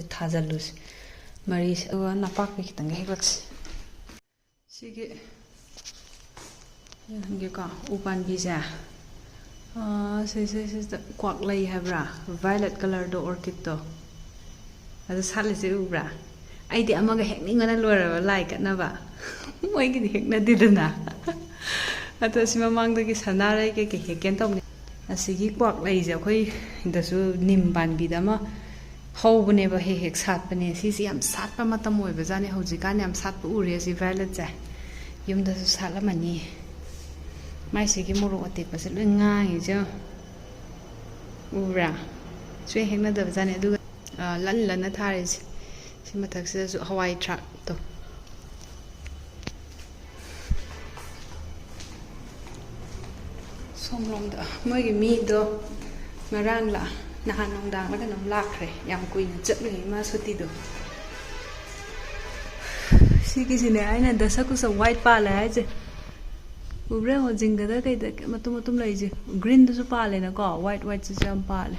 Tajalus Maris napak kitang heglaks sige ka upan bisa kwak lay habra violet color do orchid to adu salise ubra aidi amaga hekningana loraba like na ba moigi di hekna didana atu simamang dagi sanare ke heken tawni asigi kwak lay je khoi indasu nim ban bidama hobne ba hek satpane sisi yam satpa matam oiba jani hojikan yam satpa ure si violet ja yumda su salamani mai sigi moro atek pase loi ngai je ura swe hekna da jani adu lan na thare si mathak se su hawai truck to somlom da moi gi mi do marang la nahan nongdang laga nam lakre yam kuina chatli ma suti do sigi sine aina dasaku sa white pala aje ubre ho jinga da kai da matum lai je green du su pale na ko white su jam pale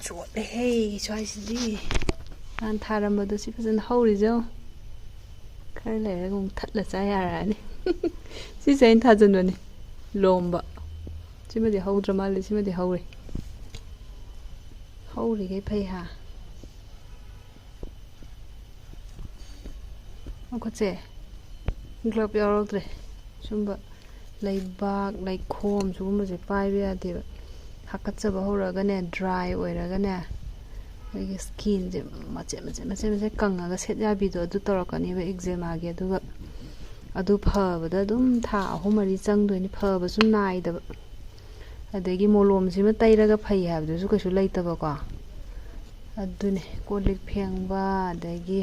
chot hey choi si an tharam ba do si fajan hauri jo kai le gong that la cha yara ni si zain thajan ni lomba Chima di hau drama le chima di hau ri cái pay ha có che glove yaro tre sumba lai bag lai khom sumba je pai bia de hakat cha ba hora ga ne dry oira ga ne ai skin je mache kanga ga set ya bi do du torakani ba exam a ge du adu pha ba da dum tha ahumari chang do ni pha ba su nai da adagi molom sima tairaga phai habdu su kaisu leitaba ko adune kolik phengba adagi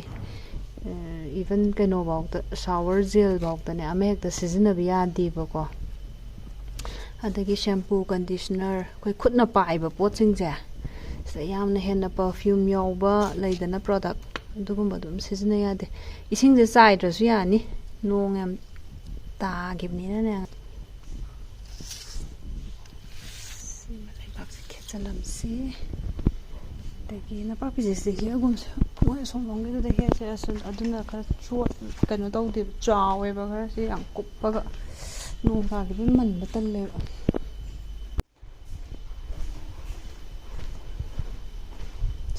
even kano bawta shower gel bawta ne amek ta season ba yadi ba ko adagi shampoo conditioner koi khutna paiba poching ja sa yamna henna perfume yawba leidana product dugumba dum season yade ising je chai drasu yani nong yam ta gibni na ne salam si dagi na pa pije se hi agum moi som long ge de he se asun aduna kha chuat kano taw de chawe ba kha si ang kuppa ga no ba ge man ba tan le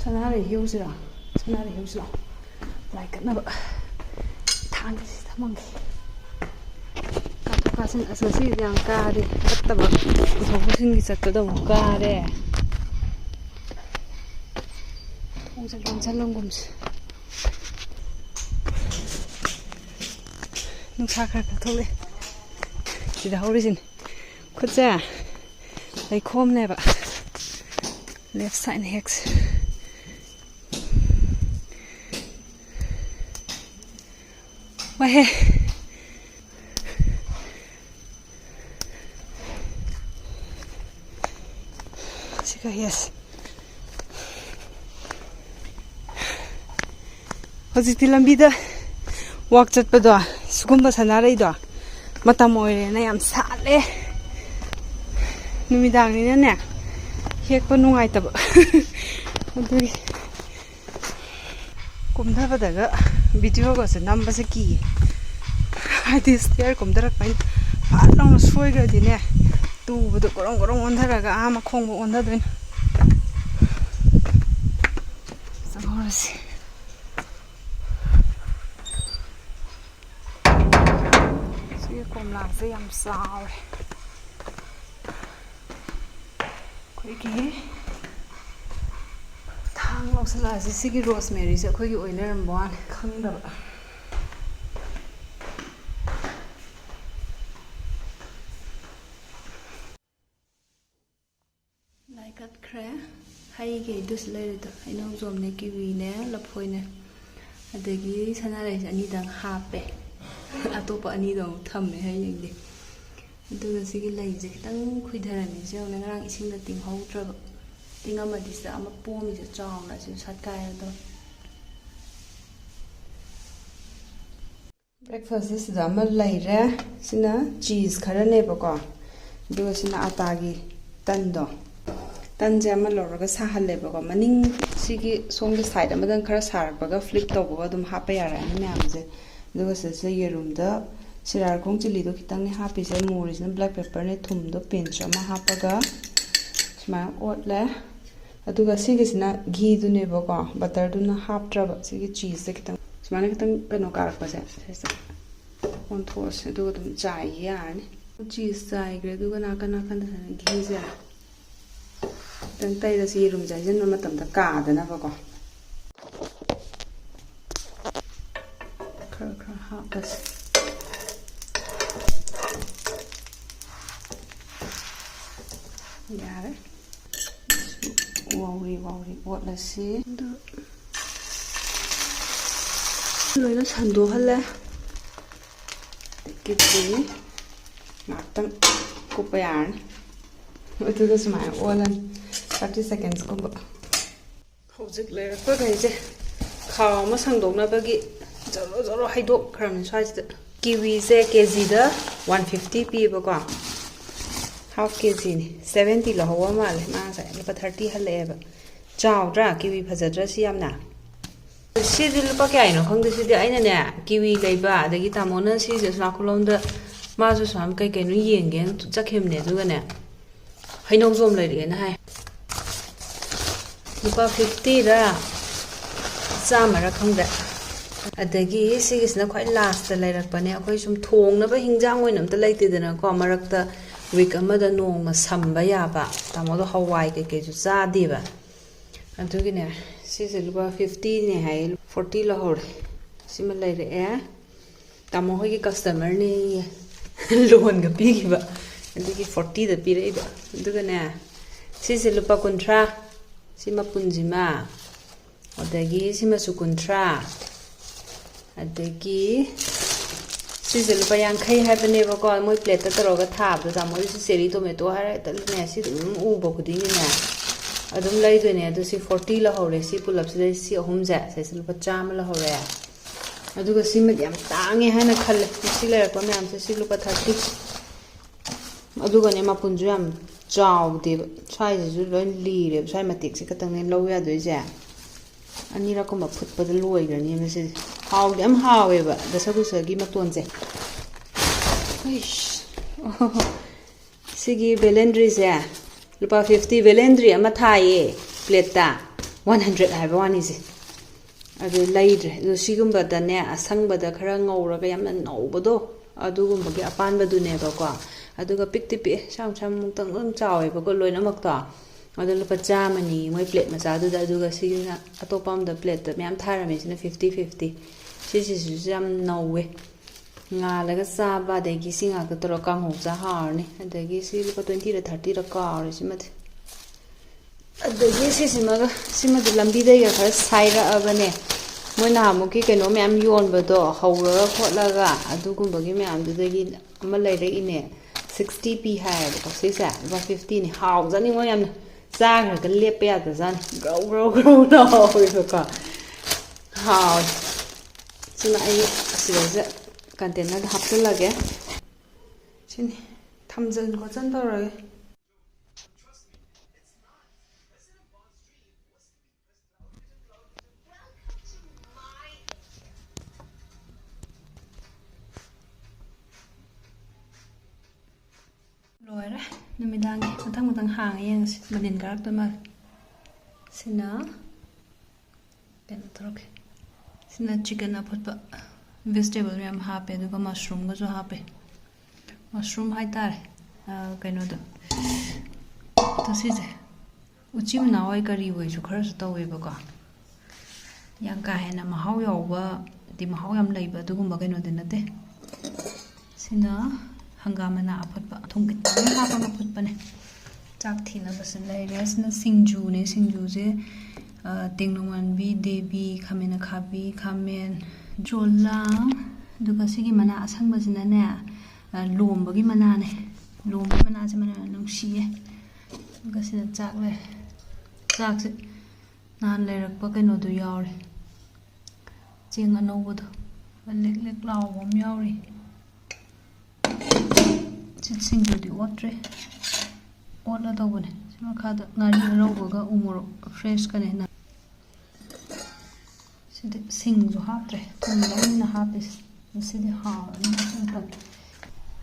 sanare hiusira like na ba thang si thamang kasin asasi yang ka de attaba sobusin gi sakka da ka de long gums nung sa kha thole sida horisin khutja lai khom ne ba left side hex wa he yes hojikti lambida walk chatpado sugumba sanare do matam oire na yam sale numidang ni ne hekpa nungai tab aduri kumda daga video go se namba se ki adi stair kumdarak pain long soi ga di ne tu budu gorong ondharaga ama khongbo onda doin samorasi si komla se yam saw koi ki thang loksala si sigi rosemary se khoi gi oiler bon khangda cut kre hai ge dus le do aino zom ne kiwi ne lapoi ne adagi sanare ani dang hape atopa ani do thamme hai yeng de aduga sigi lai je kitang khuidharani je ne ngarang ising da ting hautra tingama disa ama pomi je chawna je satkai do breakfast is da ma lai re sina cheese khara ne ba ko do sina atagi tan do ꯇꯟꯁꯦ ꯑꯃ ꯂꯧꯔꯒ ꯁꯥꯍꯜꯂꯦꯕꯀꯣ ꯃꯅꯤꯡ ꯁꯤꯒꯤ ꯁꯣꯝꯒꯤ ꯁꯥꯏꯗ ꯑꯃꯗꯪ ꯈꯔ ꯁꯥꯔꯛꯄꯒ ꯐ꯭ꯂꯤꯞ ꯇꯧꯕꯒ ꯑꯗꯨꯝ ꯍꯥꯞꯄ ꯌꯥꯔꯛꯑꯅꯤ ꯃꯌꯥꯝꯁꯦ ꯑꯗꯨꯒ ꯁꯤꯗ ꯌꯦꯔꯨꯝꯗ ꯁꯤꯔꯥꯔꯈꯣꯡ ꯆꯤꯂꯤꯗꯣ ꯈꯤꯇꯪꯅꯦ ꯍꯥꯞꯄꯤꯁꯦ ꯃꯣꯔꯤꯁꯤꯅ ꯕ꯭ꯂꯦꯛ ꯄꯦꯄꯔꯅꯦ ꯊꯨꯝꯗꯣ ꯄꯤꯟꯆ ꯑꯃ ꯍꯥꯞꯄꯒ ꯁꯨꯃꯥꯏꯅ ꯑꯣꯠꯂꯦ ꯑꯗꯨꯒ ꯁꯤꯒꯤꯁꯤꯅ ꯘꯤꯗꯨꯅꯦꯕꯀꯣ ꯕꯇꯔꯗꯨꯅ ꯍꯥꯞꯇ꯭ꯔꯕ ꯁꯤꯒꯤ ꯆꯤꯁꯁꯦ ꯈꯤꯇꯪ ꯁꯨꯃꯥꯏꯅ ꯈꯤꯇꯪ ꯀꯩꯅꯣ ꯀꯥꯔꯛꯄꯁꯦ ꯁꯤꯁꯦ ꯑꯣꯟꯊꯣꯛꯑꯁꯦ ꯑꯗꯨꯒ ꯑꯗꯨꯝ ꯆꯥꯏ ꯌꯥꯔꯅꯤ ꯆꯤꯁ ꯆꯥꯏꯈ꯭ꯔꯦ ꯑꯗꯨꯒ ꯅꯥꯀꯟ ꯅꯥꯀꯟꯗ ꯘꯤꯁꯦ ꯈꯤꯇꯪ ꯇꯩꯔꯁꯤ ꯌꯦꯔꯨꯝꯁꯦ ꯍꯩꯖꯤꯟꯕ ꯃꯇꯝꯗ ꯀꯥꯗꯅꯕꯀꯣ ꯈꯔ ꯈꯔ ꯍꯥꯞꯄꯁꯦ ꯌꯥꯔꯦ ꯋꯥꯎꯔꯤ ꯋꯥꯎꯔꯤ ꯑꯣꯠꯂꯁꯤ ꯑꯗꯨ ꯂꯣꯏꯅ ꯁꯟꯗꯣꯛꯍꯜꯂꯦ ꯑꯗꯒꯤꯗꯤ ꯉꯥꯛꯇꯪ ꯀꯨꯞꯄ ꯌꯥꯔꯅꯤ ꯑꯗꯨꯒ ꯁꯨꯃꯥꯏꯅ ꯑꯣꯜꯂꯅꯤ 30 ꯁꯦꯀꯦꯟꯁꯀꯨꯝꯕ ꯍꯧꯖꯤꯛ ꯂꯩꯔꯛꯄꯈꯩꯁꯦ ꯈꯥꯎ ꯑꯃ ꯁꯪꯗꯣꯛꯅꯕꯒꯤ ꯖꯔꯣ ꯖꯔꯣ ꯍꯩꯗꯣꯛꯈ꯭ꯔꯕꯅꯤ ꯁ꯭ꯋꯥꯏꯁꯤꯗ ꯀꯤꯋꯤꯁꯦ ꯀꯦꯖꯤꯗ 150 ꯄꯤꯌꯦꯕꯀꯣ ꯍꯥꯐ ꯀꯦꯖꯤꯅꯤ 70 ꯂꯧꯍꯧꯕ ꯃꯥꯜꯂꯦ ꯃꯥ ꯉꯁꯥꯏ ꯂꯨꯄꯥ 30 ꯍꯜꯂꯛꯑꯦꯕ ꯆꯥꯎꯗ꯭ꯔꯥ ꯀꯤꯋꯤ ꯐꯖꯗ꯭ꯔꯥ ꯁꯤ ꯌꯥꯝꯅ ꯁꯤꯗꯤ ꯂꯨꯄꯥ ꯀꯌꯥꯅꯣ ꯈꯪꯗꯦ ꯁꯤꯗꯤ ꯑꯩꯅꯅꯦ ꯀꯤꯋꯤ ꯂꯩꯕ ꯑꯗꯒꯤ ꯇꯥꯃꯣꯅ ꯁꯤꯁꯦ ꯁꯣꯅꯥꯀꯨꯂꯣꯝꯗ ꯃꯥꯁꯨ ꯁꯨꯃꯥꯏꯅ ꯀꯩ ꯀꯩꯅꯣ ꯌꯦꯡꯒꯦꯅ ꯆꯠꯈꯤꯕꯅꯦ ꯑꯗꯨꯒꯅꯦ ꯍꯩꯅꯧꯖꯣꯝ ꯂꯩꯔꯛꯑꯦꯅ ꯍꯥꯏ ꯂꯨꯄꯥ 50ꯔ ꯆꯥꯝꯃꯔ ꯈꯪꯗꯦ ꯑꯗꯒꯤ ꯁꯤꯒꯤꯁꯤꯅ ꯈ꯭ꯋꯥꯏ ꯂꯥꯁꯇ ꯂꯩꯔꯛꯄꯅꯦ ꯑꯩꯈꯣꯏ ꯁꯨꯝ ꯊꯣꯡꯅꯕ ꯍꯤꯟꯖꯥꯡ ꯑꯣꯏꯅ ꯑꯝꯇ ꯂꯩꯇꯦꯗꯅꯀꯣ ꯃꯔꯛꯇ ꯋꯤꯛ ꯑꯃꯗ ꯅꯣꯡꯃ ꯁꯝꯕ ꯌꯥꯕ ꯇꯥꯃꯣꯗꯣ ꯍꯋꯥꯏ ꯀꯩꯀꯩꯁꯨ ꯆꯥꯗꯦꯕ ꯑꯗꯨꯒꯤꯅꯦ ꯁꯤꯁꯦ ꯂꯨꯄꯥ 50ꯅꯦ ꯍꯥꯏꯌꯦ 40 ꯂꯧꯍꯧꯔꯦ ꯁꯤꯃ ꯂꯩꯔꯛꯑꯦ ꯇꯥꯃꯣ ꯍꯣꯏꯒꯤ ꯀꯁꯇꯃꯔꯅꯦꯌꯦ ꯂꯣꯟꯒ ꯄꯤꯈꯤꯕ ꯑꯗꯨꯒꯤ 40ꯗ ꯄꯤꯔꯛꯏꯕ ꯑꯗꯨꯒꯅꯦ ꯁꯤꯁꯦ ꯂꯨꯄꯥ 30 ꯁꯤ ꯃꯄꯨꯟꯁꯤꯃ ꯑꯗꯒꯤ ꯁꯤꯃꯁꯨ 30 ꯑꯗꯒꯤ ꯁꯤꯁꯦ ꯂꯨꯄꯥ 50 ꯍꯥꯏꯕꯅꯦꯕꯀꯣ ꯃꯣꯏ ꯄ꯭ꯂꯦꯠꯇ ꯇꯧꯔꯒ ꯊꯥꯕꯗꯣ ꯇꯥꯃꯣꯗꯤ ꯆꯦꯔꯤ ꯇꯣꯃꯦꯇꯣ ꯍꯥꯏꯔ ꯍꯦꯛꯇꯅꯦ ꯁꯤ ꯑꯗꯨꯝ ꯎꯕ ꯈꯨꯗꯤꯡꯒꯤꯅꯦ ꯑꯗꯨꯝ ꯂꯩꯗꯣꯏꯅꯦ ꯑꯗꯨ ꯁꯤ 40 ꯂꯧꯍꯧꯔꯦ ꯁꯤ ꯄꯨꯂꯞꯁꯤꯗ ꯁꯤ ꯑꯍꯨꯝꯁꯦ ꯁꯤꯁꯦ ꯂꯨꯄꯥ 100 ꯂꯧꯍꯧꯔꯦ ꯑꯗꯨꯒ ꯁꯤꯃꯗꯤ ꯌꯥꯝ ꯇꯥꯡꯉꯦ ꯍꯥꯏꯅ ꯈꯜꯂꯦ ꯁꯤ ꯂꯩꯔꯛꯄ ꯃꯌꯥꯝꯁꯦ ꯁꯤ ꯂꯨꯄꯥ 30 ꯑꯗꯨꯒꯅꯦ ꯃꯄꯨꯟꯁꯨ ꯌꯥꯝ ꯆꯥꯎꯗꯦꯕ ꯁ꯭ꯋꯥꯏꯁꯤꯁꯨ ꯂꯣꯏ ꯂꯤꯔꯦꯕ ꯁ꯭ꯋꯥꯏ ꯃꯇꯦꯛꯁꯦ ꯈꯛꯇꯪꯅꯦ ꯂꯧ ꯌꯥꯗꯣꯏꯁꯦ ꯑꯅꯤꯔꯛꯀꯨꯝꯕ ꯐꯨꯠꯄꯗ ꯂꯣꯏꯈ꯭ꯔꯅꯤ ꯃꯁꯤꯗꯤ ꯍꯥꯎꯗꯤ ꯌꯥꯝ ꯍꯥꯎꯋꯦꯕ ꯗꯁꯀꯨꯁꯒꯤ ꯃꯇꯣꯟꯁꯦ ꯁꯤꯒꯤ ꯕꯦꯂꯦꯟꯗ꯭ꯔꯤꯁꯦ ꯂꯨꯄꯥ 50 ꯕꯦꯂꯦꯟꯗ꯭ꯔꯤ ꯑꯃ ꯊꯥꯏꯌꯦ ꯄ꯭ꯂꯦꯠꯇ 100 ꯍꯥꯏꯕ ꯋꯥꯅꯤꯁꯦ ꯑꯗꯨ ꯂꯩꯗ꯭ꯔꯦ ꯑꯗꯨ ꯁꯤꯒꯨꯝꯕꯗꯅꯦ ꯑꯁꯪꯕꯗ ꯈꯔ ꯉꯧꯔꯒ ꯌꯥꯝꯅ ꯅꯧꯕꯗꯣ ꯑꯗꯨꯒꯨꯝꯕꯒꯤ ꯑꯄꯥꯟꯕꯗꯨꯅꯦꯕꯀꯣ ꯑꯗꯨꯒ ꯄꯤꯛꯇꯤ ꯄꯤꯛꯑꯦ ꯁꯥꯝ ꯁꯥꯝꯃꯨꯛꯇꯪ ꯑꯗꯨꯝ ꯆꯥꯎꯋꯦꯕꯀꯣ ꯂꯣꯏꯅꯃꯛꯇꯣ ꯑꯗꯨ ꯂꯨꯄꯥ 100ꯅꯤ ꯃꯣꯏ ꯄ꯭ꯂꯦꯠ ꯃꯆꯥꯗꯨꯗ ꯑꯗꯨꯒ ꯁꯤꯒꯤꯅ ꯑꯇꯣꯞꯄ ꯑꯃꯗ ꯄ꯭ꯂꯦꯠꯇ ꯃꯌꯥꯝ ꯊꯥꯔꯝꯃꯤ ꯁꯤꯅ 50 ꯁꯤꯁꯤꯁꯨ ꯌꯥꯝ ꯅꯧꯋꯦ ꯉꯥꯜꯂꯒ ꯆꯥꯕ ꯑꯗꯒꯤ ꯁꯤ ꯉꯥꯛꯇ ꯇꯧꯔꯒ ꯀꯥꯡꯍꯧ ꯆꯥ ꯍꯥꯎꯔꯅꯤ ꯑꯗꯒꯤ ꯁꯤ ꯂꯨꯄꯥ 20ꯔ 30ꯔ ꯀꯥꯎꯔꯦ ꯁꯤꯃꯗꯤ ꯑꯗꯒꯤ ꯁꯤꯃꯗꯤ ꯂꯝꯕꯤꯗꯩꯒ ꯈꯔ ꯁꯥꯏꯔꯛꯑꯕꯅꯦ ꯃꯣꯏ ꯅꯍꯥꯟꯃꯨꯛꯀꯤ ꯀꯩꯅꯣ ꯃꯌꯥꯝ ꯌꯣꯟꯕꯗꯣ ꯍꯧꯔꯒ ꯈꯣꯠꯂꯒ ꯑꯗꯨꯒꯨꯝꯕꯒꯤ ꯃꯌꯥꯝꯗꯨꯗꯒꯤ ꯑꯃ ꯂꯩꯔꯛꯏꯅꯦ 60 ꯄꯤ ꯍꯥꯏꯌꯦꯕꯀꯣ ꯁꯤꯁꯦ ꯂꯨꯄꯥ 50ꯅꯤ ꯍꯥꯎꯖꯥꯅꯤꯉꯣ ꯌꯥꯝꯅ ꯆꯥꯈ꯭ꯔꯒ ꯂꯦꯞꯄ ꯌꯥꯗꯖꯥꯠꯅꯤ ꯒ꯭ꯔꯧ ꯒ꯭ꯔꯧ ꯒ꯭ꯔꯧ ꯂꯥꯎꯋꯦꯕꯀꯣ ꯍꯥꯎꯋꯦ ꯁꯤꯅ ꯑꯩ ꯑꯁꯤꯗꯩꯁꯤꯗ ꯀꯟꯇꯦꯅꯔꯗ ꯍꯥꯞꯆꯤꯜꯂꯒꯦ ꯁꯤꯅꯤ ꯊꯝꯖꯤꯟ ꯈꯣꯠꯆꯤꯟ ꯇꯧꯔꯒꯦ ꯂꯣꯏꯔꯦ ꯅꯨꯃꯤꯗꯥꯡꯒꯤ ꯃꯊꯪ ꯍꯥꯡꯉ ꯌꯦꯡꯉꯁꯤ ꯃꯅꯤꯟ ꯀꯥꯔꯛꯇꯣꯏ ꯃꯥꯜꯂꯦ ꯁꯤꯅ ꯀꯩꯅꯣ ꯇꯧꯔꯒꯦ ꯁꯤꯅ ꯆꯤꯀꯟ ꯑꯐꯨꯠꯄ ꯚꯦꯖꯤꯇꯦꯕꯜ ꯃꯌꯥꯝ ꯍꯥꯞꯄꯦ ꯑꯗꯨꯒ ꯃꯁꯔꯨꯝꯒꯁꯨ ꯍꯥꯞꯄꯦ ꯃꯁꯔꯨꯝ ꯍꯥꯏꯇꯥꯔꯦ ꯀꯩꯅꯣꯗꯣ ꯑꯗꯣ ꯁꯤꯁꯦ ꯎꯆꯤ ꯃꯅꯥ ꯍꯣꯏ ꯀꯔꯤ ꯑꯣꯏꯁꯨ ꯈꯔꯁꯨ ꯇꯧꯋꯦꯕꯀꯣ ꯌꯥꯝ ꯀꯥ ꯍꯦꯟꯅ ꯃꯍꯥꯎ ꯌꯥꯎꯕꯗꯤ ꯃꯍꯥꯎ ꯌꯥꯝ ꯂꯩꯕ ꯑꯗꯨꯒꯨꯝꯕ ꯀꯩꯅꯣꯗꯤ ꯅꯠꯇꯦ ꯁꯤꯅ ꯍꯪꯒꯥꯝ ꯃꯅꯥ ꯑꯐꯨꯠꯄ ꯊꯨꯝ ꯈꯤꯇꯪ ꯍꯥꯞꯄꯒ ꯐꯨꯠꯄꯅꯦ ꯆꯥꯛ ꯊꯤꯅꯕꯁꯨ ꯂꯩꯔꯦ ꯁꯤꯅ ꯁꯤꯡꯖꯨꯅꯦ ꯁꯤꯡꯖꯨꯁꯦ ꯇꯦꯡꯅꯧꯋꯥꯟꯕꯤ ꯗꯦꯕꯤ ꯈꯥꯃꯦꯟ ꯑꯈꯥꯕꯤ ꯈꯥꯃꯦꯟ ꯖꯣꯂꯥꯡ ꯑꯗꯨꯒ ꯁꯤꯒꯤ ꯃꯅꯥ ꯑꯁꯪꯕꯁꯤꯅꯅꯦ ꯂꯣꯝꯕꯒꯤ ꯃꯅꯥꯅꯦ ꯂꯣꯝꯕꯒꯤ ꯃꯅꯥꯁꯦ ꯃꯅꯝ ꯅꯨꯡꯁꯤꯌꯦ ꯑꯗꯨꯒ ꯁꯤꯗ ꯆꯥꯛ ꯂꯩꯔꯦ ꯆꯥꯛꯁꯦ ꯅꯍꯥꯟ ꯂꯩꯔꯛꯄ ꯀꯩꯅꯣꯗꯣ ꯌꯥꯎꯔꯦ ꯆꯦꯡ ꯑꯅꯧꯕꯗꯣ ꯂꯦꯛ ꯂꯦꯛ ꯂꯥꯎꯕ ꯑꯃ ꯌꯥꯎꯔꯤ ꯁꯤꯡꯖꯨꯗꯤ ꯑꯣꯠꯇ꯭ꯔꯤ ꯑꯣꯠꯂ ꯇꯧꯕꯅꯦ Makada ngari roboga umuro fresh kanena sidi singju haptre tumna hapis sidi ha ni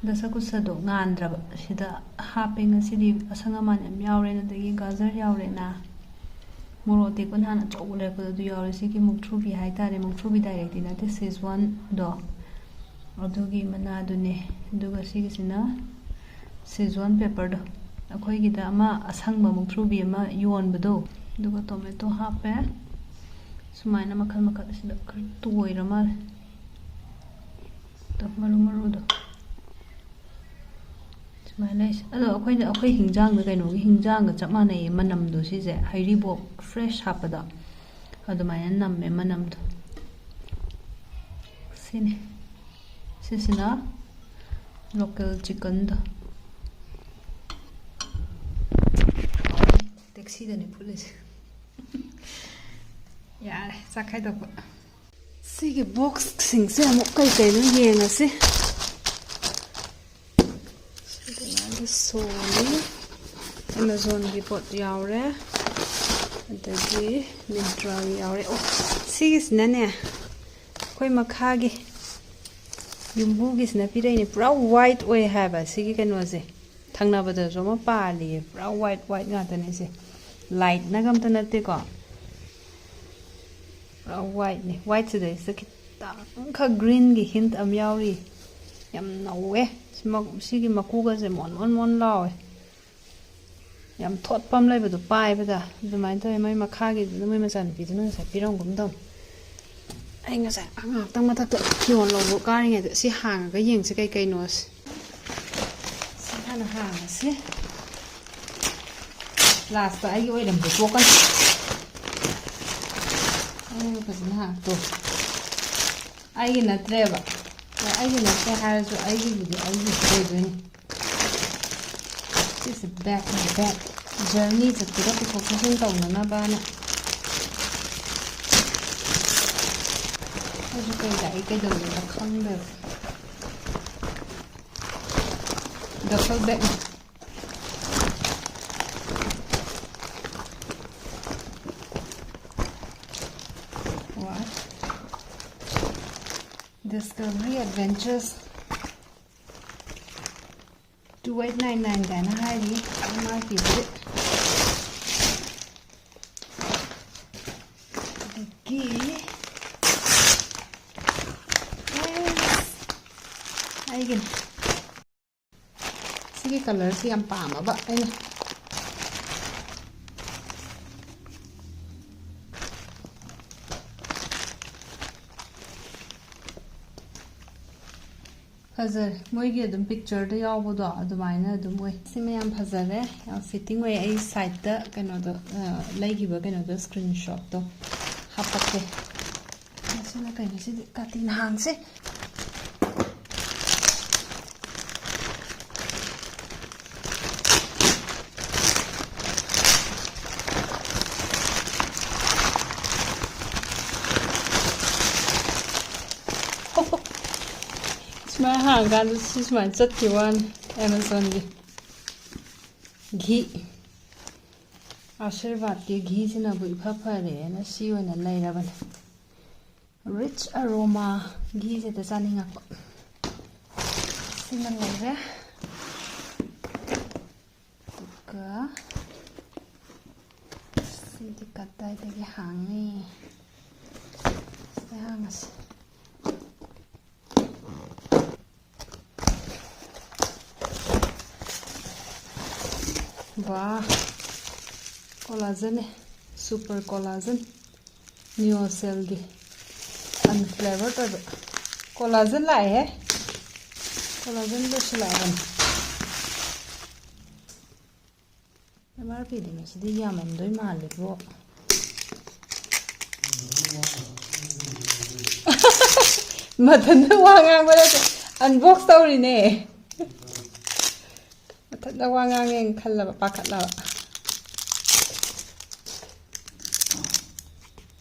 dasa kusado ngandraba sida haping sidi asanga man yam yaure na dagi gajar yaure na moro te kun hana chawle ko du yaure sigi muktrubi haitare muktrubi direct na this is one do adugi mana dune duga sigi sina Szechuan pepper do akhoi gi da ama asangba muktrubi ama yonbado duga tomato hape sumaina makhal makhal sida khar toirama to maru do sumaina ado akhoi hingjang da kaino gi hingjang ga chap manai manam do sije hairibo fresh hapada adumaina namme manam do sine sisina local chicken do taxi da ne police yare sakai do sige box sing se amok kai kai no yenga se Sony Amazon gi pot yaure adagi Myntra yaure oh sigis nane koi makha gi yumbu gi sna pirai ni pura white oi haba sigi kano se thangna bada so ma pali pura white nga tane se light na gam ta nate ko pura white se dai sakit kha green gi hint am yauri yam nawe sigi makuga se mon lawe yam thot pam lai badu pai bada du mai thai mai makha gi du mai masan pi du na sa pirong gum dom ai nga sa anga tang mathak ta yon lo bo ka ri nge si hang ga yeng se kai no si hana hang se last ta ai oi lam bu to kan ai ka na to ai gi na treba ai gi na se har so ai gi bu ai gi ko do ni this is back journey to the focusing tong na ba na ai cái dạy cái đường là không được duffel bag what Discovery Adventures 2899 cái nó hay đi mai kiểu đấy kỹ ai gini sige color si am pama ba ai na Hazar moi gi adum picture da yaw bodo adumaina adum moi sime am hazare fitting way ai side da kano do lagi ba kano do screenshot to hapate asina kai ni si katin hang se Smart hang gan si smart chat ki wan Amazon gi ghi Ashirvad ki ghi sina bu pha phare na si ona lai ra ban rich aroma ghi se ta saninga ko sina lai ra ka si ti katai te gi hang ni sa hangas Wow, collagen super collagen new cell di unflavored collagen lại है collagen bớt lại rồi em bảo cái gì mà chỉ đi mình đối mà được vô mà thân nó hoa ngang với đó unbox story nè thật ra hoa ngang nghe khăn là bà khăn là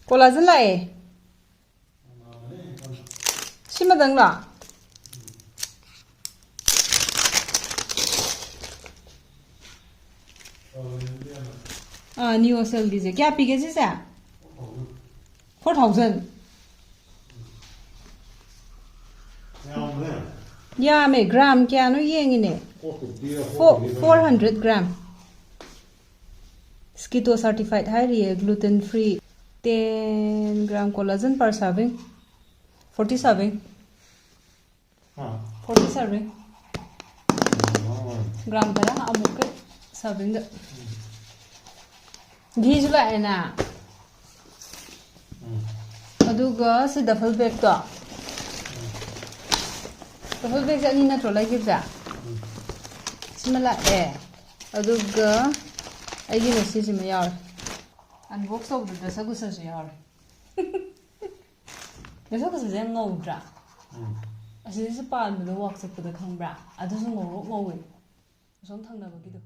cô là rất lại xin mà đừng đó Neo Cell gise kya pige sise 4,000 ya me gram kya no yengine 400 gram Skito certified high gluten free 10 gram collagen per serving 40 serving 40 serving gram tara amuk serving da ghee ju la na aduga si duffel bag to duffel bag ani na to like it simala aduga aigi message me yaar unbox of the sagusa se yaar Nasa ko sa jeng ngau dra asi sa pan mo work sa puda khang bra adu so ngau ngau we som thang na ba gido